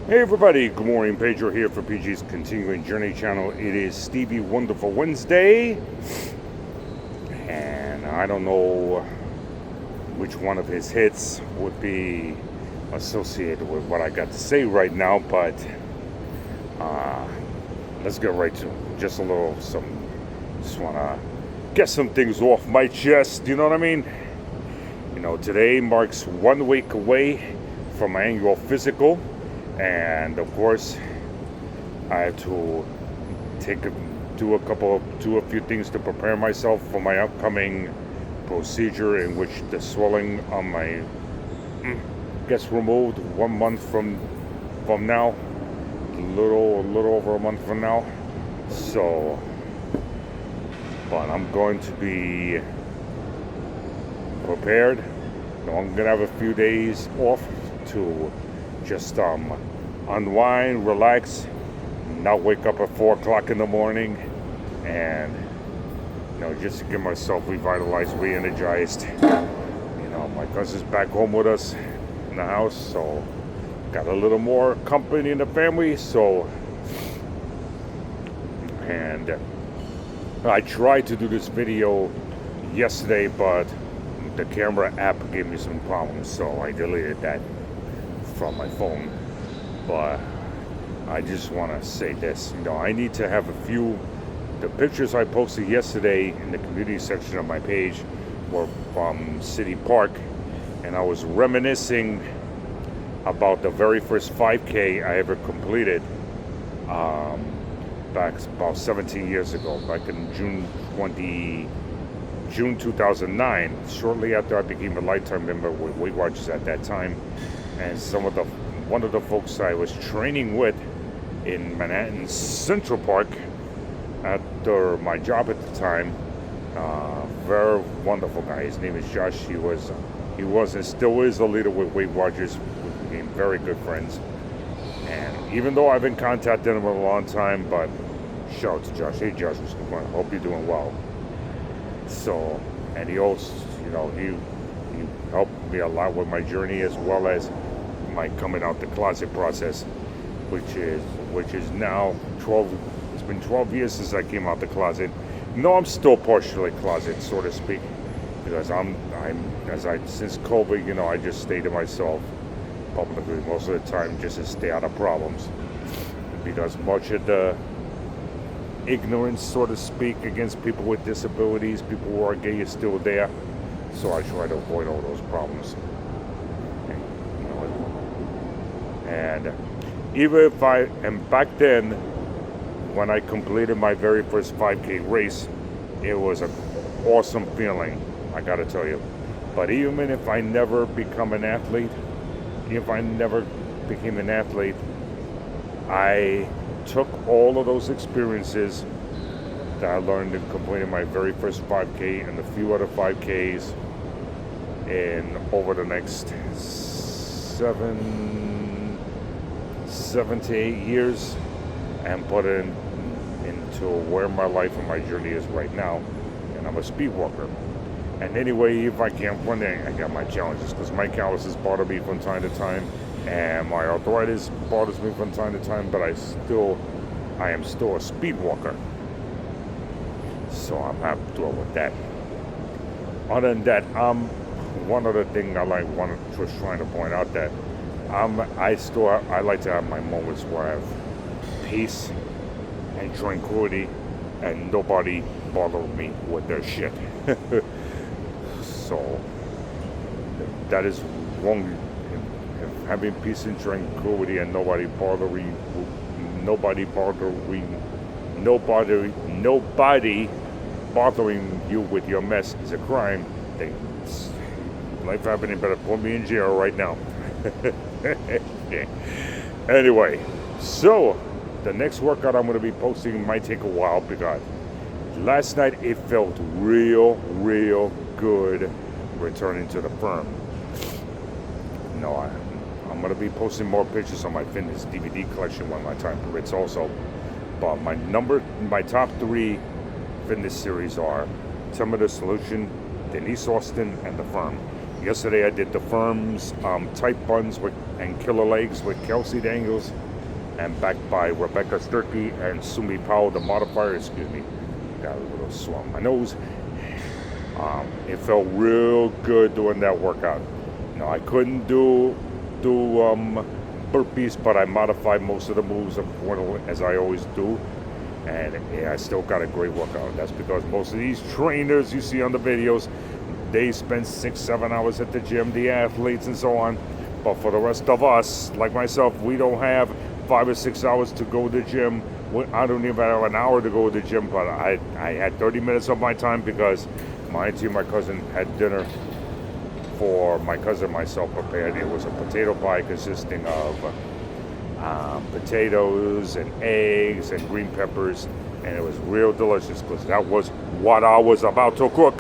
Hey everybody, good morning. Pedro here for PG's Continuing Journey channel. It is Stevie Wonderful Wednesday, and I don't know which one of his hits would be associated with what I got to say right now, but uh, let's get right to it. Just want to get some things off my chest, you know what I mean? Today marks 1 week away from my annual physical. And of course, I have to do a few things to prepare myself for my upcoming procedure, in which the swelling on my gets removed 1 month from now, a little over a month from now. So, but I'm going to be prepared. I'm gonna have a few days off to just unwind, relax, not wake up at 4 o'clock in the morning, and just to get myself revitalized, re-energized. My cousin's back home with us in the house, so got a little more company in the family. So, and I tried to do this video yesterday, but the camera app gave me some problems, so I deleted that from my phone. But I just want to say this, I need to have the pictures I posted yesterday in the community section of my page were from City Park, and I was reminiscing about the very first 5K I ever completed back about 17 years ago, back in June 2009, shortly after I became a lifetime member with Weight Watchers at that time. And one of the folks I was training with in Manhattan Central Park after my job at the time, very wonderful guy. His name is Josh. He was and still is a leader with Weight Watchers. We became very good friends. And even though I've been contacting him a long time, but shout out to Josh. Hey Josh, what's going on? Hope you're doing well. So, and he also, he helped me a lot with my journey, as well as my coming out the closet process, which is now 12. It's been 12 years since I came out the closet. No, I'm still partially closet, so to speak, because since COVID, I just stay to myself publicly most of the time, just to stay out of problems, because much of the ignorance, so to speak, against people with disabilities, people who are gay, is still there. So I try to avoid all those problems. And even if back then, when I completed my very first 5K race, it was an awesome feeling, I gotta tell you. But even if I never became an athlete, I took all of those experiences that I learned in completing my very first 5K and a few other 5Ks in over the next 7 to 8 years, and put it into where my life and my journey is right now. And I'm a speed walker. And anyway, if I can't run, I got my challenges, because my calluses bother me from time to time, and my arthritis bothers me from time to time, but I am still a speed walker. So I'm happy to deal with that. Other than that, one other thing was trying to point out, that I like to have my moments where I have peace and tranquility, and nobody bothering me with their shit. So that is wrong. Having peace and tranquility and nobody bothering you with your mess is a crime. Life happening better put me in jail right now. Anyway, so the next workout I'm going to be posting might take a while, because last night it felt real good returning to the firm. I'm going to be posting more pictures on my fitness DVD collection when my time permits also. But my top 3 fitness series are Ultimate Solution, Denise Austin, and The Firm. Yesterday I did the firm's tight buns and killer legs with Kelsey Daniels, and backed by Rebecca Sturkey and Sumi Powell, the modifier. Excuse me, got a little swell on my nose. It felt real good doing that workout. I couldn't do burpees, but I modified most of the moves as I always do, and I still got a great workout. That's because most of these trainers you see on the videos, they spend 6-7 hours at the gym, the athletes and so on. But for the rest of us, like myself, we don't have 5 or 6 hours to go to the gym. I don't even have an hour to go to the gym, but I had 30 minutes of my time because my auntie and my cousin had dinner for my cousin and myself prepared. It was a potato pie consisting of potatoes and eggs and green peppers, and it was real delicious because that was what I was about to cook.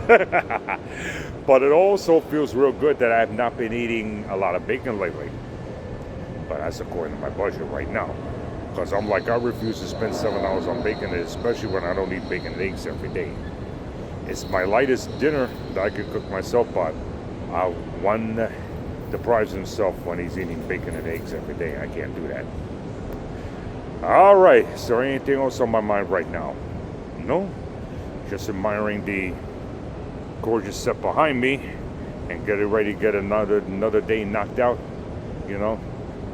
But it also feels real good that I have not been eating a lot of bacon lately. But that's according to my budget right now. Because I'm like, I refuse to spend 7 hours on bacon, especially when I don't eat bacon and eggs every day. It's my lightest dinner that I could cook myself, but one deprives himself when he's eating bacon and eggs every day. I can't do that. All right, is there anything else on my mind right now? No? Just admiring the gorgeous set behind me and getting ready to get another day knocked out.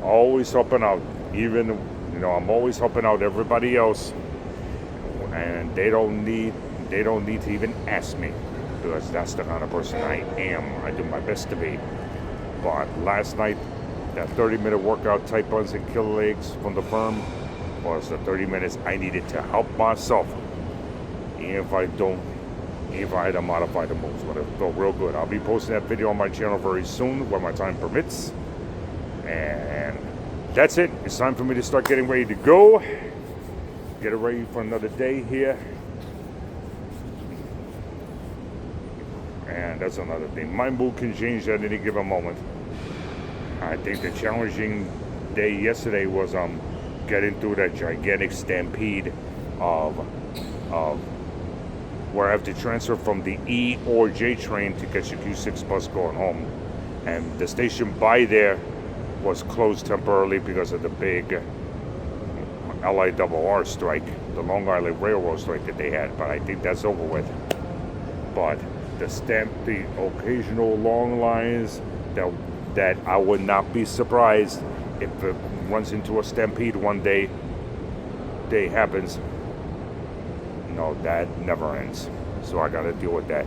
Always helping out. Even I'm always helping out everybody else, and they don't need to even ask me, because that's the kind of person I am. I do my best to be. But last night, that 30-minute workout, tight buns and killer legs from the firm, was the 30 minutes I needed to help myself. Even if I had to modify the moves, but it felt real good. I'll be posting that video on my channel very soon when my time permits. And that's it. It's time for me to start getting ready to go. Get ready for another day here. And that's another thing. My mood can change at any given moment. I think the challenging day yesterday was getting through that gigantic stampede of where I have to transfer from the E or J train to catch the Q6 bus going home. And the station by there was closed temporarily because of the big LIRR strike, the Long Island Railroad strike that they had, but I think that's over with. But the occasional long lines that I would not be surprised if it runs into a stampede one day happens. No, that never ends. So I got to deal with that.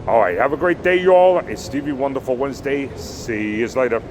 All right, have a great day, y'all. It's Stevie Wonderful Wednesday. See you later.